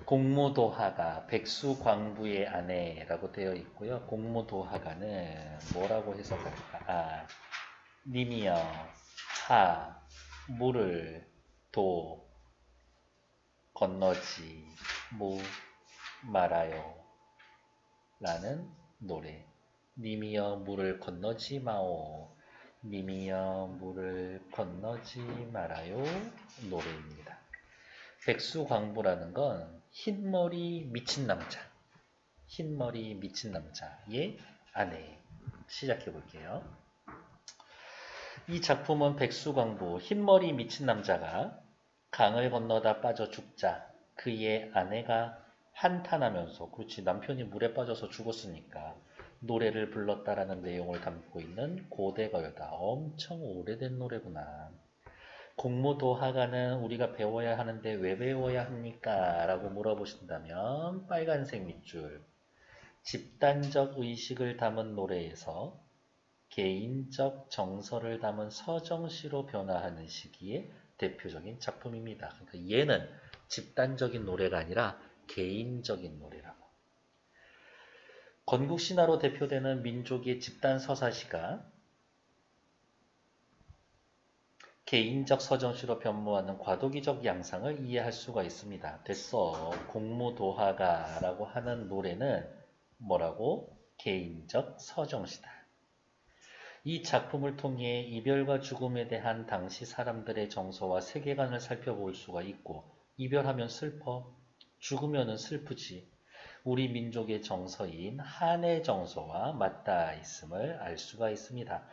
공무도하가 백수광부의 아내라고 되어 있고요. 공무도하가는 뭐라고 해석할까? 님이여 하 물을 도 건너지 무 말아요 라는 노래. 님이여 물을 건너지 마오. 님이여 물을 건너지 말아요 노래입니다. 백수광부라는 건 흰머리 미친 남자, 흰머리 미친 남자의 아내. 시작해 볼게요. 이 작품은 백수광부, 흰머리 미친 남자가 강을 건너다 빠져 죽자 그의 아내가 한탄하면서, 그렇지 남편이 물에 빠져서 죽었으니까 노래를 불렀다라는 내용을 담고 있는 고대가요다. 엄청 오래된 노래구나. 공무도하가는 우리가 배워야 하는데 왜 배워야 합니까? 라고 물어보신다면 빨간색 밑줄. 집단적 의식을 담은 노래에서 개인적 정서를 담은 서정시로 변화하는 시기의 대표적인 작품입니다. 그러니까 얘는 집단적인 노래가 아니라 개인적인 노래라고. 건국신화로 대표되는 민족의 집단 서사시가 개인적 서정시로 변모하는 과도기적 양상을 이해할 수가 있습니다. 됐어. 공무도하가 라고 하는 노래는 뭐라고? 개인적 서정시다. 이 작품을 통해 이별과 죽음에 대한 당시 사람들의 정서와 세계관을 살펴볼 수가 있고, 이별하면 슬퍼, 죽으면 슬프지. 우리 민족의 정서인 한의 정서와 맞닿아 있음을 알 수가 있습니다.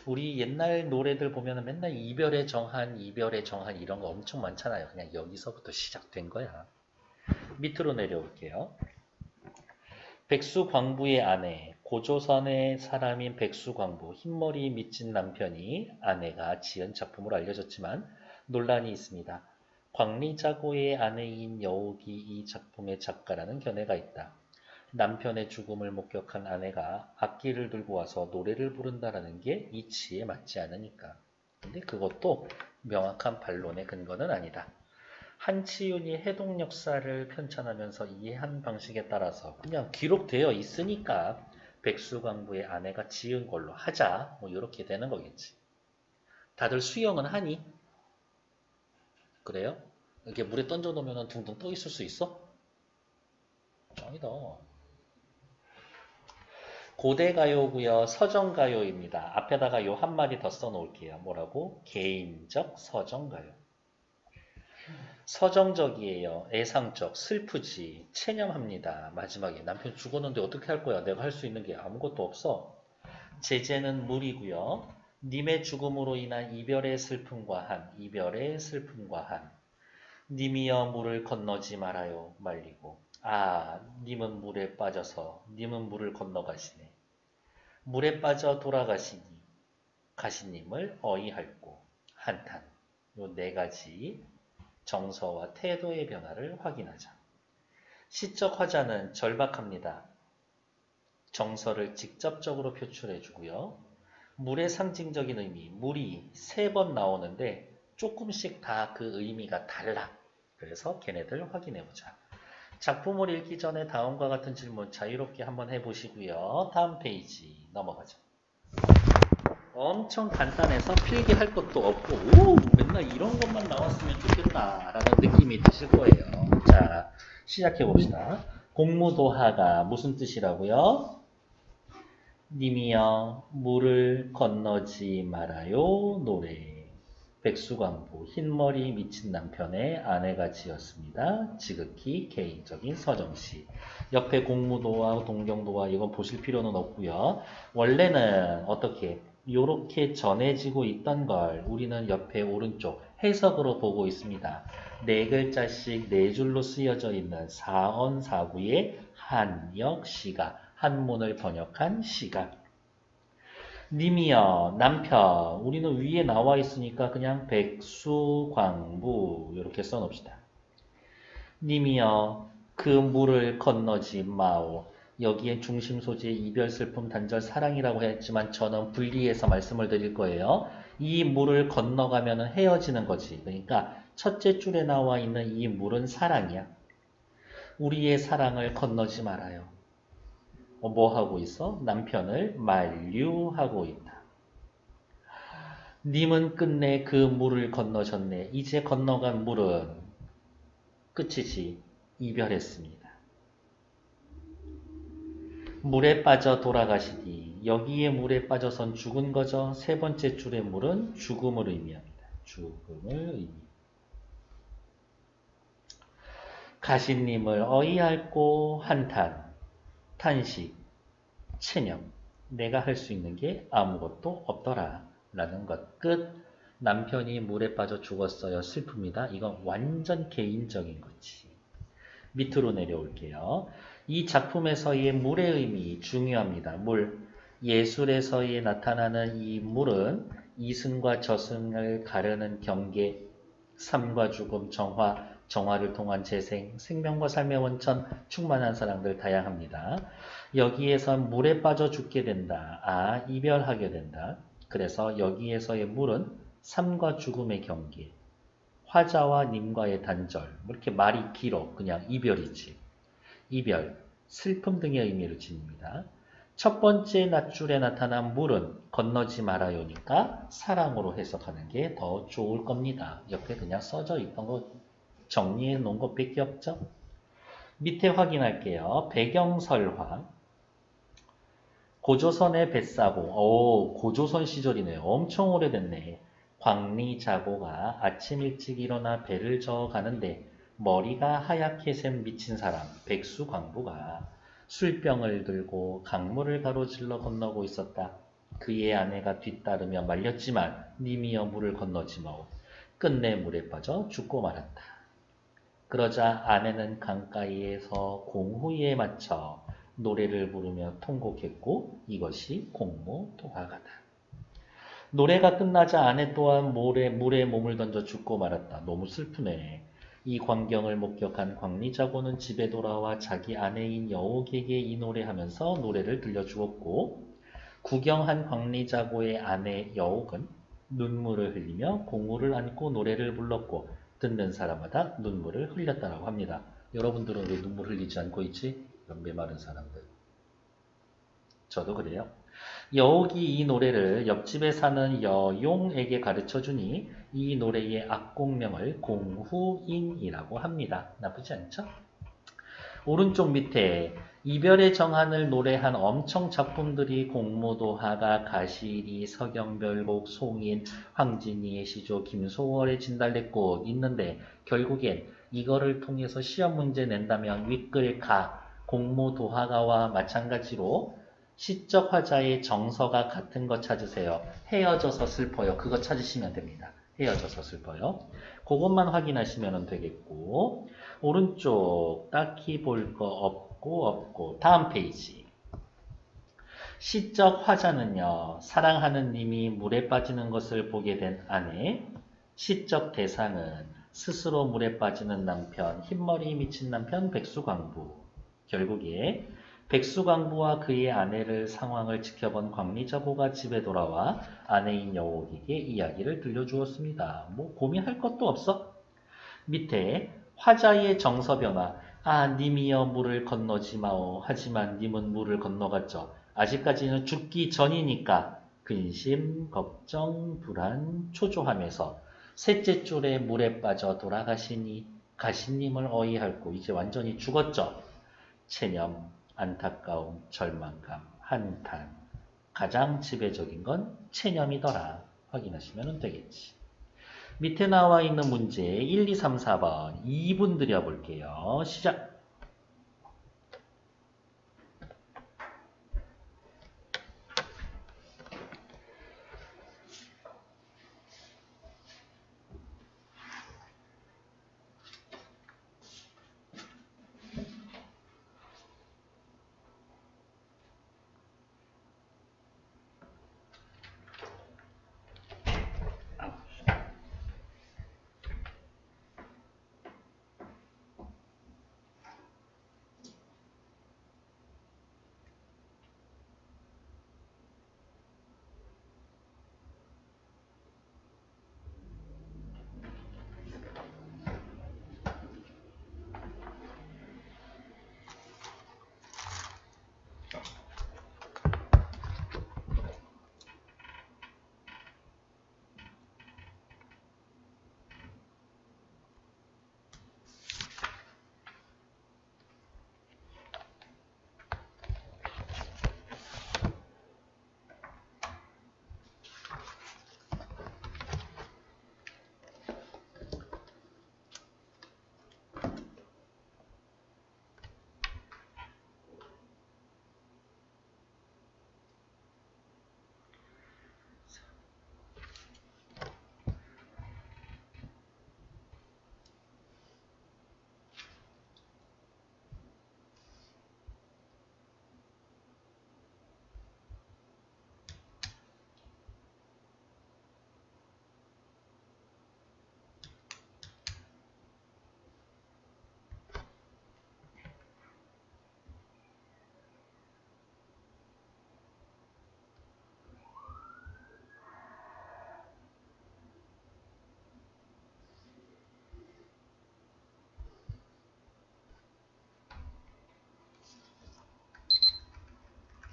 우리 옛날 노래들 보면 맨날 이별의 정한, 이별의 정한 이런 거 엄청 많잖아요. 그냥 여기서부터 시작된 거야. 밑으로 내려올게요. 백수광부의 아내, 고조선의 사람인 백수광부, 흰머리 미친 남편이 아내가 지은 작품으로 알려졌지만 논란이 있습니다. 광리자고의 아내인 여옥이 이 작품의 작가라는 견해가 있다. 남편의 죽음을 목격한 아내가 악기를 들고 와서 노래를 부른다라는 게 이치에 맞지 않으니까. 근데 그것도 명확한 반론의 근거는 아니다. 한치윤이 해동 역사를 편찬하면서 이해한 방식에 따라서 그냥 기록되어 있으니까 백수광부의 아내가 지은 걸로 하자. 뭐 이렇게 되는 거겠지. 다들 수영은 하니? 그래요? 이렇게 물에 던져 놓으면 둥둥 떠 있을 수 있어? 짱이다. 고대가요고요. 서정가요입니다. 앞에다가 요 한마디 더 써놓을게요. 뭐라고? 개인적 서정가요. 서정적이에요. 애상적, 슬프지, 체념합니다. 마지막에 남편 죽었는데 어떻게 할 거야? 내가 할 수 있는 게 아무것도 없어. 제재는 물이고요. 님의 죽음으로 인한 이별의 슬픔과 한, 이별의 슬픔과 한. 님이여 물을 건너지 말아요. 말리고. 님은 물에 빠져서 님은 물을 건너가시네. 물에 빠져 돌아가시니 가시님을 어이할고 한탄. 요 네 가지 정서와 태도의 변화를 확인하자. 시적 화자는 절박합니다. 정서를 직접적으로 표출해 주고요. 물의 상징적인 의미, 물이 3번 나오는데 조금씩 다 그 의미가 달라. 그래서 걔네들 확인해 보자. 작품을 읽기 전에 다음과 같은 질문 자유롭게 한번 해보시고요. 다음 페이지 넘어가죠. 엄청 간단해서 필기할 것도 없고 맨날 이런 것만 나왔으면 좋겠다 라는 느낌이 드실 거예요. 자, 시작해 봅시다. 공무도하가 무슨 뜻이라고요? 님이여 물을 건너지 말아요 노래. 백수광부 흰머리 미친 남편의 아내가 지었습니다. 지극히 개인적인 서정시. 옆에 공무도와 동경도와 이건 보실 필요는 없고요. 원래는 어떻게 요렇게 전해지고 있던 걸 우리는 옆에 오른쪽 해석으로 보고 있습니다. 4글자씩 4줄로 쓰여져 있는 사언사구의 한역시가, 한문을 번역한 시가. 님이여 남편, 우리는 위에 나와 있으니까 그냥 백수광부 이렇게 써놓읍시다. 님이여 그 물을 건너지 마오. 여기에 중심 소재 이별, 슬픔, 단절, 사랑이라고 했지만 저는 분리해서 말씀을 드릴 거예요. 이 물을 건너가면 헤어지는 거지. 그러니까 첫째 줄에 나와 있는 이 물은 사랑이야. 우리의 사랑을 건너지 말아요. 뭐 하고 있어? 남편을 만류하고 있다. 님은 끝내 그 물을 건너셨네. 이제 건너간 물은 끝이지. 이별했습니다. 물에 빠져 돌아가시니 여기에 물에 빠져선 죽은 거죠. 세 번째 줄의 물은 죽음을 의미합니다. 죽음을 의미합니다. 가시님을 어이할고 한탄, 탄식, 체념. 내가 할 수 있는 게 아무것도 없더라. 라는 것. 끝. 남편이 물에 빠져 죽었어요. 슬픕니다. 이건 완전 개인적인 거지. 밑으로 내려올게요. 이 작품에서의 물의 의미 중요합니다. 물. 예술에서의 나타나는 이 물은 이승과 저승을 가르는 경계, 삶과 죽음, 정화를 통한 재생, 생명과 삶의 원천, 충만한 사랑들 다양합니다. 여기에선 물에 빠져 죽게 된다. 이별하게 된다. 그래서 여기에서의 물은 삶과 죽음의 경계, 화자와 님과의 단절, 뭐 이렇게 말이 길어. 그냥 이별이지. 이별, 슬픔 등의 의미를 지닙니다. 첫 번째 낱줄에 나타난 물은 건너지 말아요니까 사랑으로 해석하는 게 더 좋을 겁니다. 옆에 그냥 써져 있던 거 정리해 놓은 것밖에 없죠. 밑에 확인할게요. 배경설화. 고조선의 뱃사고. 고조선 시절이네요. 엄청 오래됐네. 광리자고가 아침 일찍 일어나 배를 저어 가는데 머리가 하얗게 샘 미친 사람 백수광부가 술병을 들고 강물을 가로질러 건너고 있었다. 그의 아내가 뒤따르며 말렸지만 님이여 물을 건너지 마오. 끝내 물에 빠져 죽고 말았다. 그러자 아내는 강가에서 공후에 맞춰 노래를 부르며 통곡했고 이것이 공모도화가다. 노래가 끝나자 아내 또한 물에 몸을 던져 죽고 말았다. 너무 슬프네. 이 광경을 목격한 광리자고는 집에 돌아와 자기 아내인 여옥에게 이 노래하면서 노래를 들려주었고 구경한 광리자고의 아내 여옥은 눈물을 흘리며 공우를 안고 노래를 불렀고 듣는 사람마다 눈물을 흘렸다고 합니다. 여러분들은 왜 눈물 흘리지 않고 있지? 이런 메마른 사람들. 저도 그래요. 여옥이 이 노래를 옆집에 사는 여용에게 가르쳐주니 이 노래의 악곡명을 공후인이라고 합니다. 나쁘지 않죠? 오른쪽 밑에 이별의 정한을 노래한 엄청 작품들이 공모도화가, 가시리, 서경별곡, 송인, 황진이의 시조, 김소월의 진달래꽃 있는데 결국엔 이거를 통해서 시험 문제 낸다면 윗글가, 공모도화가와 마찬가지로 시적 화자의 정서가 같은 거 찾으세요. 헤어져서 슬퍼요. 그거 찾으시면 됩니다. 헤어져서 슬퍼요. 그것만 확인하시면 되겠고 오른쪽 딱히 볼 거 없고 다음 페이지. 시적 화자는요. 사랑하는 님이 물에 빠지는 것을 보게 된 아내. 시적 대상은 스스로 물에 빠지는 남편, 흰머리 미친 남편 백수광부. 결국에 백수광부와 그의 아내를 상황을 지켜본 광리자고가 집에 돌아와 아내인 여옥에게 이야기를 들려주었습니다. 뭐 고민할 것도 없어. 밑에 화자의 정서 변화. 님이여 물을 건너지 마오. 하지만 님은 물을 건너갔죠. 아직까지는 죽기 전이니까 근심, 걱정, 불안, 초조함에서 셋째 줄에 물에 빠져 돌아가시니 가시님을 어이할고 이제 완전히 죽었죠. 체념, 안타까움, 절망감, 한탄. 가장 지배적인 건 체념이더라. 확인하시면 되겠지. 밑에 나와 있는 문제 1, 2, 3, 4번 2분 드려볼게요. 시작!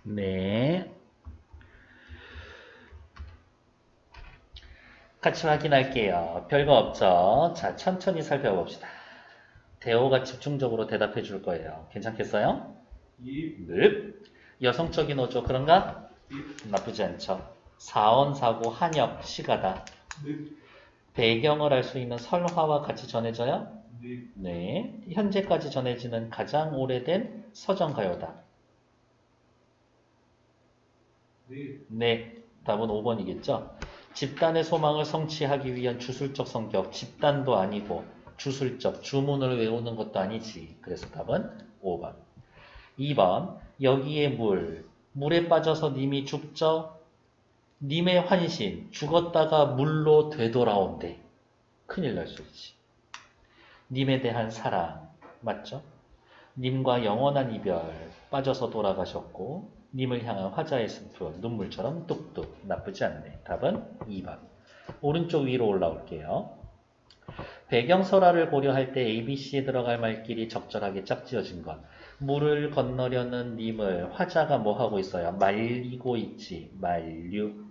네. 같이 확인할게요. 별거 없죠? 자, 천천히 살펴봅시다. 대호가 집중적으로 대답해 줄 거예요. 괜찮겠어요? 네. 여성적인 어조 그런가? 나쁘지 않죠. 사언사고, 한역, 시가다. 배경을 알 수 있는 설화와 같이 전해져요? 네. 현재까지 전해지는 가장 오래된 서정가요다. 네. 답은 5번이겠죠? 집단의 소망을 성취하기 위한 주술적 성격, 집단도 아니고 주술적, 주문을 외우는 것도 아니지. 그래서 답은 5번. 2번, 여기에 물에 빠져서 님이 죽죠? 님의 환신, 죽었다가 물로 되돌아온대. 큰일 날 수 있지. 님에 대한 사랑, 맞죠? 님과 영원한 이별, 빠져서 돌아가셨고 님을 향한 화자의 슬픔, 눈물처럼 뚝뚝. 나쁘지 않네. 답은 2번. 오른쪽 위로 올라올게요. 배경설화를 고려할 때 ABC에 들어갈 말끼리 적절하게 짝지어진 것. 물을 건너려는 님을 화자가 뭐 하고 있어요? 말리고 있지. 만류.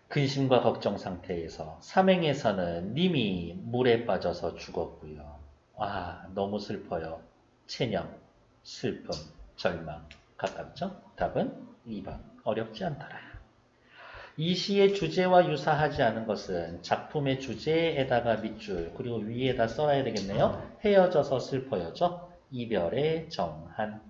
근심과 걱정 상태에서 삼행에서는 님이 물에 빠져서 죽었고요. 아, 너무 슬퍼요. 체념, 슬픔, 절망. 가깝죠? 답은 2번. 어렵지 않더라. 이 시의 주제와 유사하지 않은 것은 작품의 주제에다가 밑줄 그리고 위에다 써야 되겠네요. 헤어져서 슬퍼요죠. 이별의 정한.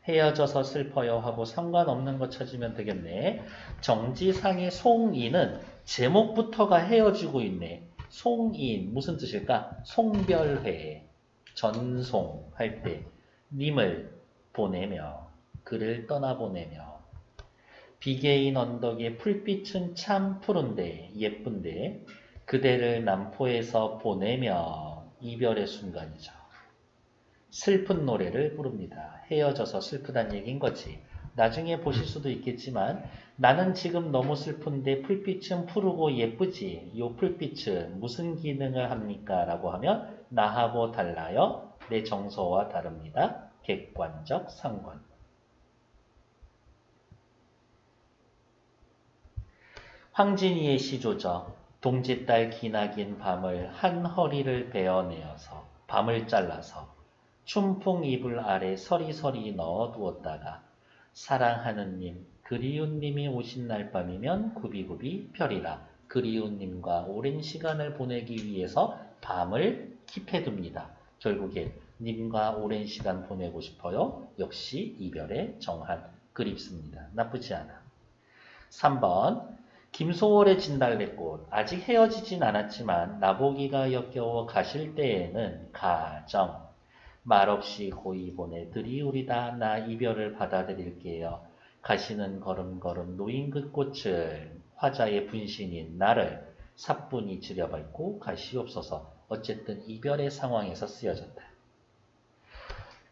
헤어져서 슬퍼요 하고 상관없는 거 찾으면 되겠네. 정지상의 송인은 제목부터가 헤어지고 있네. 송인 무슨 뜻일까? 송별회, 전송할 때 님을 보내며 그를 떠나보내며 비개인 언덕의 풀빛은 참 푸른데 예쁜데 그대를 남포에서 보내며 이별의 순간이죠. 슬픈 노래를 부릅니다. 헤어져서 슬프단 얘기인 거지. 나중에 보실 수도 있겠지만 나는 지금 너무 슬픈데 풀빛은 푸르고 예쁘지. 이 풀빛은 무슨 기능을 합니까? 라고 하면 나하고 달라요. 내 정서와 다릅니다. 객관적 상관. 황진이의 시조죠. 동짓달 기나긴 밤을 한 허리를 베어내어서 밤을 잘라서 춘풍 이불 아래 서리서리 넣어두었다가 사랑하는 님, 그리운 님이 오신 날 밤이면 굽이굽이 펴리라. 그리운 님과 오랜 시간을 보내기 위해서 밤을 킵해둡니다. 결국에 님과 오랜 시간 보내고 싶어요. 역시 이별의 정한. 그립습니다. 나쁘지 않아. 3번 김소월의 진달래꽃. 아직 헤어지진 않았지만 나보기가 역겨워 가실 때에는 가정. 말없이 고이 보내드리우리다. 나 이별을 받아들일게요. 가시는 걸음걸음 놓인 그 꽃을 화자의 분신인 나를 사뿐히 들여밟고 가시옵소서. 어쨌든 이별의 상황에서 쓰여졌다.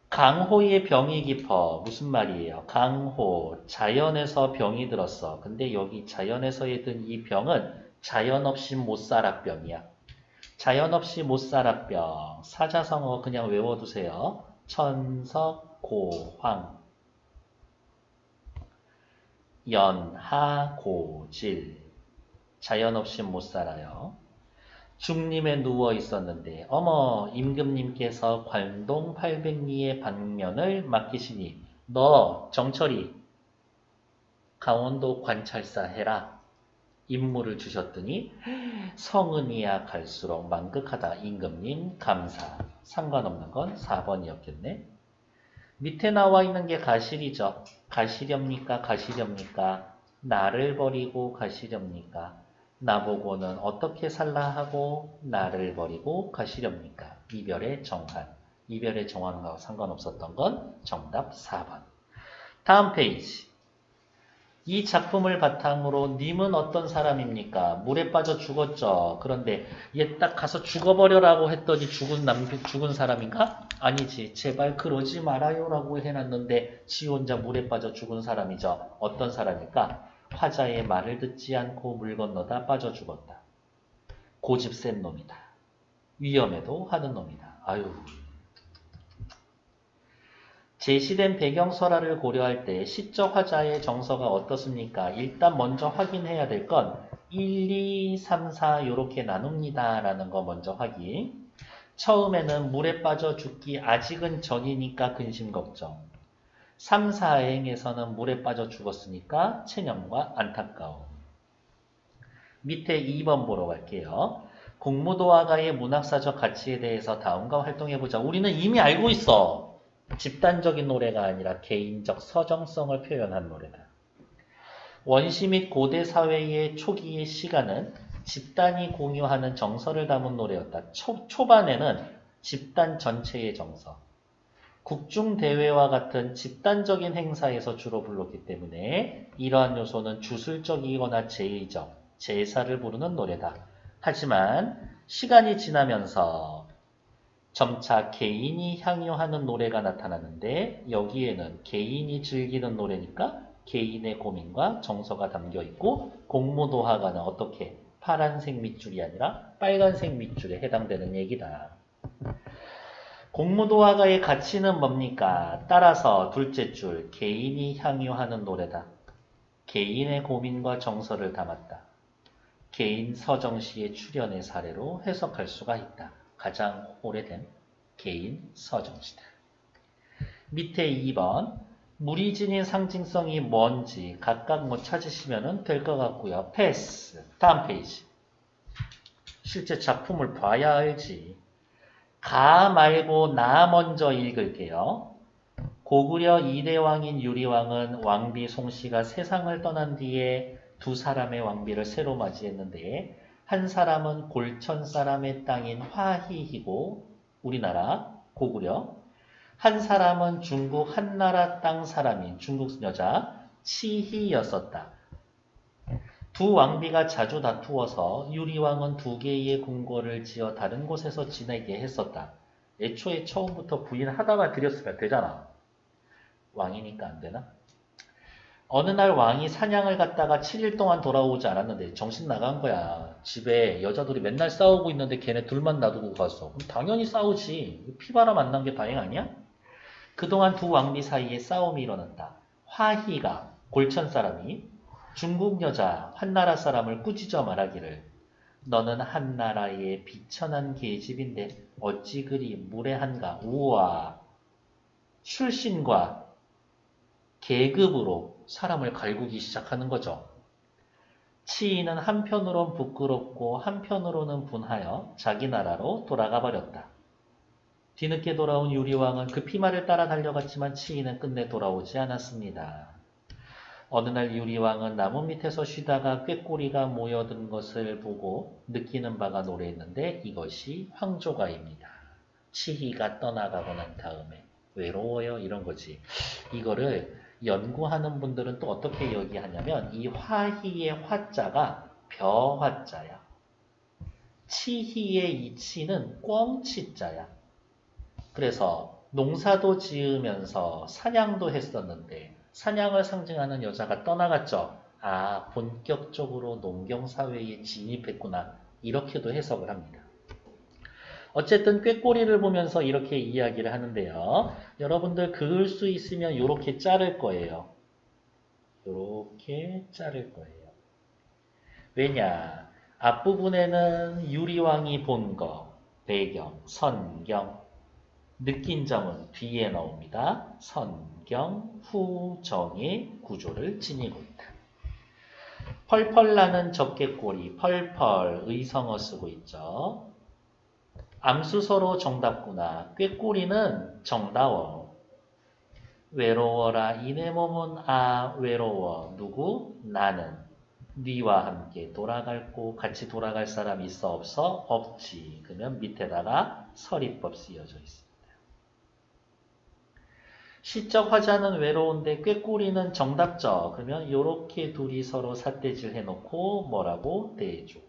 강호의 병이 깊어. 무슨 말이에요? 강호, 자연에서 병이 들었어. 근데 여기 자연에서에 든 이 병은 자연 없이 못 살아 병이야. 자연 없이 못 살아 병. 사자성어 그냥 외워두세요. 천석, 고황, 연하, 고질. 자연 없이 못 살아요. 중림에 누워 있었는데 어머 임금님께서 관동 800리의 방면을 맡기시니 너 정철이 강원도 관찰사 해라. 임무를 주셨더니 성은이야 갈수록 만극하다. 임금님 감사. 상관없는 건 4번이었겠네. 밑에 나와 있는 게 가실이죠. 가시렵니까? 가시렵니까? 나를 버리고 가시렵니까? 나보고는 어떻게 살라 하고 나를 버리고 가시렵니까? 이별의 정한. 이별의 정한과 상관없었던 건 정답 4번. 다음 페이지. 이 작품을 바탕으로 님은 어떤 사람입니까? 물에 빠져 죽었죠. 그런데 얘 딱 가서 죽어버려라고 했더니 죽은 사람인가? 아니지. 제발 그러지 말아요라고 해놨는데 지 혼자 물에 빠져 죽은 사람이죠. 어떤 사람일까? 화자의 말을 듣지 않고 물 건너다 빠져 죽었다. 고집 센 놈이다. 위험해도 하는 놈이다. 아유. 제시된 배경설화를 고려할 때 시적 화자의 정서가 어떻습니까? 일단 먼저 확인해야 될 건 1, 2, 3, 4 이렇게 나눕니다. 라는 거 먼저 확인. 처음에는 물에 빠져 죽기 아직은 전이니까 근심 걱정. 3, 4행에서는 물에 빠져 죽었으니까 체념과 안타까움. 밑에 2번 보러 갈게요. 공무도화가의 문학사적 가치에 대해서 다음과 활동해보자. 우리는 이미 알고 있어. 집단적인 노래가 아니라 개인적 서정성을 표현한 노래다. 원시 및 고대 사회의 초기의 시간은 집단이 공유하는 정서를 담은 노래였다. 초반에는 집단 전체의 정서. 국중대회와 같은 집단적인 행사에서 주로 불렀기 때문에 이러한 요소는 주술적이거나 제의적, 제사를 부르는 노래다. 하지만 시간이 지나면서 점차 개인이 향유하는 노래가 나타나는데 여기에는 개인이 즐기는 노래니까 개인의 고민과 정서가 담겨있고 공무도화가는 어떻게 파란색 밑줄이 아니라 빨간색 밑줄에 해당되는 얘기다. 공무도화가의 가치는 뭡니까? 따라서 둘째 줄 개인이 향유하는 노래다. 개인의 고민과 정서를 담았다. 개인 서정시의 출연의 사례로 해석할 수가 있다. 가장 오래된 개인 서정시다. 밑에 2번 물이 지닌 상징성이 뭔지 각각 찾으시면 될 것 같고요. 패스. 다음 페이지. 실제 작품을 봐야 알지. 가 말고 나 먼저 읽을게요. 고구려 2대 왕인 유리왕은 왕비 송씨가 세상을 떠난 뒤에 두 사람의 왕비를 새로 맞이했는데 한 사람은 골천 사람의 땅인 화희이고 우리나라 고구려, 한 사람은 중국 한나라 땅 사람인 중국 여자 치희였었다. 두 왕비가 자주 다투어서 유리왕은 두 개의 궁궐을 지어 다른 곳에서 지내게 했었다. 애초에 처음부터 부인하다가 드렸으면 되잖아. 왕이니까 안 되나? 어느 날 왕이 사냥을 갔다가 7일 동안 돌아오지 않았는데 정신 나간 거야. 집에 여자들이 맨날 싸우고 있는데 걔네 둘만 놔두고 갔어. 그럼 당연히 싸우지. 피바람 안 난 게 다행 아니야? 그동안 두 왕비 사이에 싸움이 일어났다. 화희가 골천 사람이 중국 여자 한나라 사람을 꾸짖어 말하기를 너는 한나라의 비천한 계집인데 어찌 그리 무례한가. 우와. 출신과 계급으로 사람을 갈구기 시작하는 거죠. 치인은 한편으론 부끄럽고 한편으로는 분하여 자기 나라로 돌아가 버렸다. 뒤늦게 돌아온 유리왕은 그 피말을 따라 달려갔지만 치인은 끝내 돌아오지 않았습니다. 어느 날 유리왕은 나무 밑에서 쉬다가 꾀꼬리가 모여든 것을 보고 느끼는 바가 노래했는데 이것이 황조가입니다. 치희가 떠나가고 난 다음에 외로워요 이런 거지. 이거를 연구하는 분들은 또 어떻게 얘기하냐면 이 화희의 화자가 벼화자야. 치희의 이 치는 꿩치자야. 그래서 농사도 지으면서 사냥도 했었는데 사냥을 상징하는 여자가 떠나갔죠. 아, 본격적으로 농경사회에 진입했구나. 이렇게도 해석을 합니다. 어쨌든 꾀꼬리를 보면서 이렇게 이야기를 하는데요. 여러분들 그을 수 있으면 이렇게 자를 거예요. 이렇게 자를 거예요. 왜냐? 앞부분에는 유리왕이 본 거, 배경, 선경, 느낀 점은 뒤에 나옵니다. 선경, 후정의 구조를 지니고 있다. 펄펄 나는 적개꼬리, 펄펄 의성어 쓰고 있죠. 암수서로 정답구나. 꾀꼬리는 정다워. 외로워라 이내 몸은 외로워. 누구? 나는. 네와 함께 돌아갈고 같이 돌아갈 사람 있어 없어? 없지. 그러면 밑에다가 서리법 쓰여져 있습니다. 시적 화자는 외로운데 꾀꼬리는 정답죠. 그러면 이렇게 둘이 서로 삿대질 해놓고 뭐라고? 대조.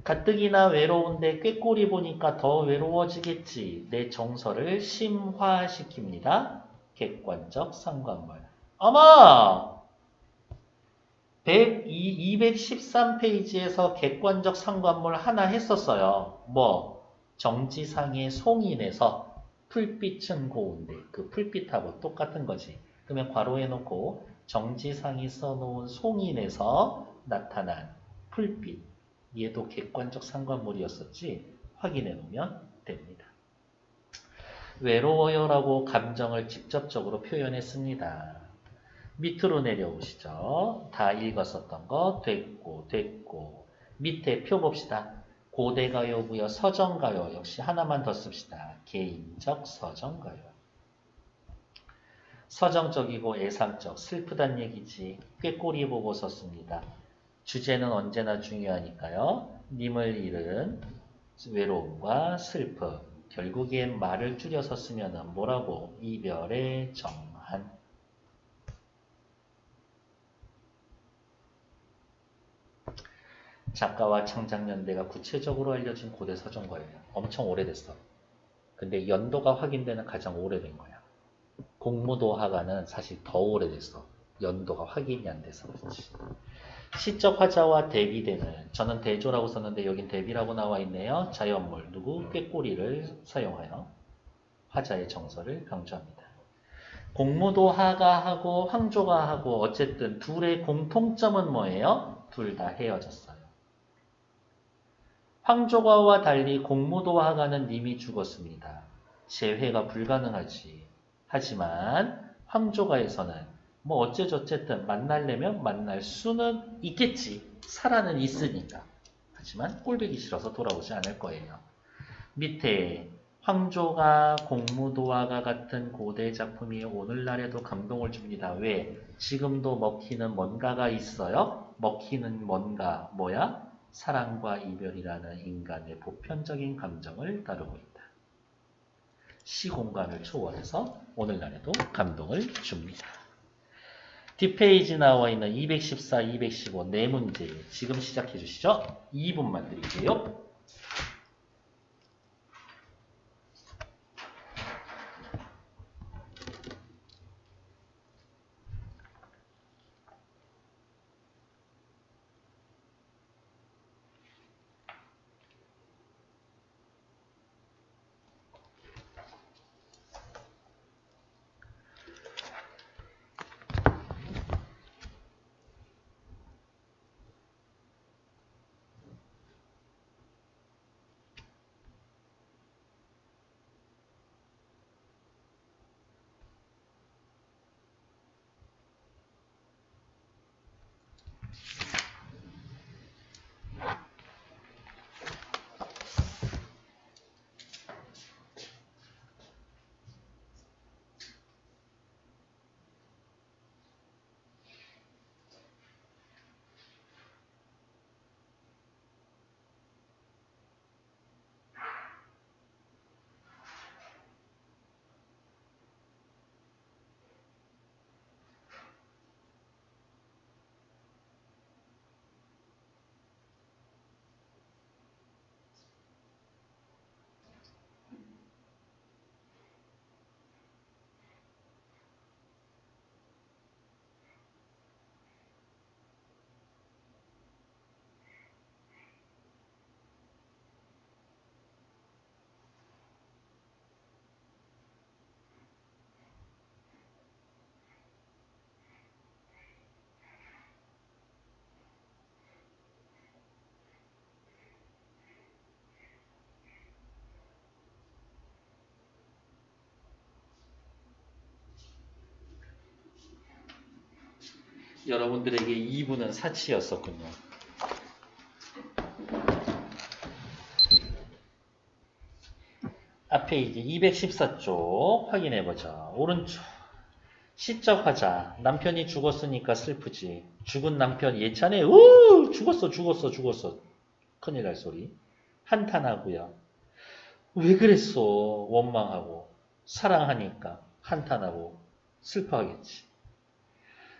가뜩이나 외로운데 꾀꼬리 보니까 더 외로워지겠지. 내 정서를 심화시킵니다. 객관적 상관말. 어머! 213페이지에서 객관적 상관물 하나 했었어요. 뭐? 정지상의 송인에서 풀빛은 고운데 그 풀빛하고 똑같은 거지. 그러면 괄호해 놓고 정지상이 써놓은 송인에서 나타난 풀빛. 얘도 객관적 상관물이었었지. 확인해 놓으면 됩니다. 외로워요라고 감정을 직접적으로 표현했습니다. 밑으로 내려오시죠. 다 읽었었던 거 됐고 밑에 표 봅시다. 고대가요고요. 서정가요. 역시 하나만 더 씁시다. 개인적 서정가요. 서정적이고 애상적, 슬프단 얘기지. 꾀꼬리 보고 썼습니다. 주제는 언제나 중요하니까요. 님을 잃은 외로움과 슬픔. 결국엔 말을 줄여서 쓰면 뭐라고? 이별의 정한. 작가와 창작연대가 구체적으로 알려진 고대 서정가예요. 엄청 오래됐어. 근데 연도가 확인되는 가장 오래된 거야. 공무도화가는 사실 더 오래됐어. 연도가 확인이 안 돼서 그렇지. 시적 화자와 대비되는, 저는 대조라고 썼는데 여긴 대비라고 나와 있네요. 자연물, 누구? 꾀꼬리를 사용하여 화자의 정서를 강조합니다. 공무도화가하고 황조가하고 어쨌든 둘의 공통점은 뭐예요? 둘 다 헤어졌어요. 황조가와 달리 공무도화가는 님이 죽었습니다. 재회가 불가능하지. 하지만 황조가에서는 뭐 어쨌든 만나려면 만날 수는 있겠지. 살아는 있으니까. 하지만 꼴보기 싫어서 돌아오지 않을 거예요. 밑에 황조가, 공무도화가 같은 고대 작품이 오늘날에도 감동을 줍니다. 왜? 지금도 먹히는 뭔가가 있어요. 먹히는 뭔가 뭐야? 사랑과 이별이라는 인간의 보편적인 감정을 다루고 있다. 시공간을 초월해서 오늘날에도 감동을 줍니다. 뒷페이지 나와 있는 214, 215 네 문제 지금 시작해 주시죠. 2분만 드릴게요. 여러분들에게 2부는 사치였었군요. 앞에 이제 214쪽 확인해보자. 오른쪽 시적 화자. 남편이 죽었으니까 슬프지. 죽은 남편 예찬에 죽었어. 큰일 날 소리. 한탄하고요. 왜 그랬어? 원망하고. 사랑하니까 한탄하고 슬퍼하겠지.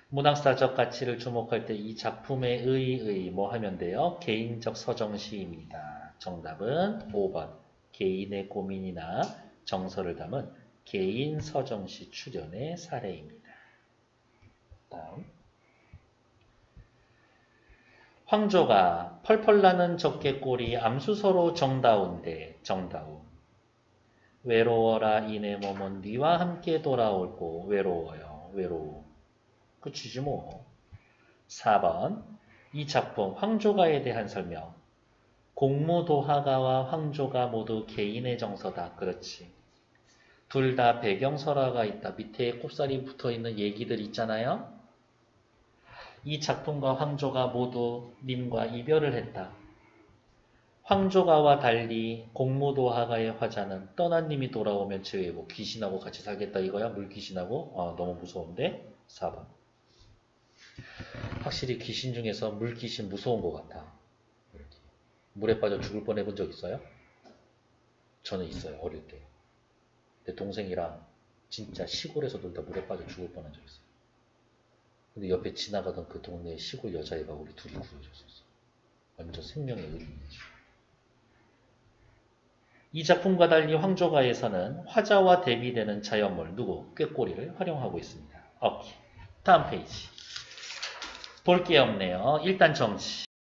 문학사적 가치를 주목할 때 이 작품의 뭐 하면 돼요? 개인적 서정시입니다. 정답은 5번. 개인의 고민이나 정서를 담은 개인 서정시 출연의 사례입니다. 다음. 황조가 펄펄 나는 적개꼬리 암수서로 정다운데 정다운. 외로워라 이내 몸은 니와 함께 돌아올고 외로워요. 외로워. 끝이지 뭐. 4번 이 작품 황조가에 대한 설명. 공무도하가와 황조가 모두 개인의 정서다. 그렇지. 둘 다 배경설화가 있다. 밑에 꼽살이 붙어있는 얘기들 있잖아요. 이 작품과 황조가 모두 님과 이별을 했다. 황조가와 달리 공무도하가의 화자는 떠난 님이 돌아오면 제외고 귀신하고 같이 살겠다 이거야? 물귀신하고? 너무 무서운데? 4번. 확실히 귀신 중에서 물귀신 무서운 것 같아. 물에 빠져 죽을 뻔 해본 적 있어요? 저는 있어요. 어릴 때. 내 동생이랑 진짜 시골에서 놀다 물에 빠져 죽을 뻔한 적 있어요. 근데 옆에 지나가던 그 동네 시골 여자애가 우리 둘이 구해줬었어. 완전 생명의 의미지. 이 작품과 달리 황조가에서는 화자와 대비되는 자연물 누구? 꾀꼬리를 활용하고 있습니다. 오케이. 다음 페이지. 볼 게 없네요. 일단 정치.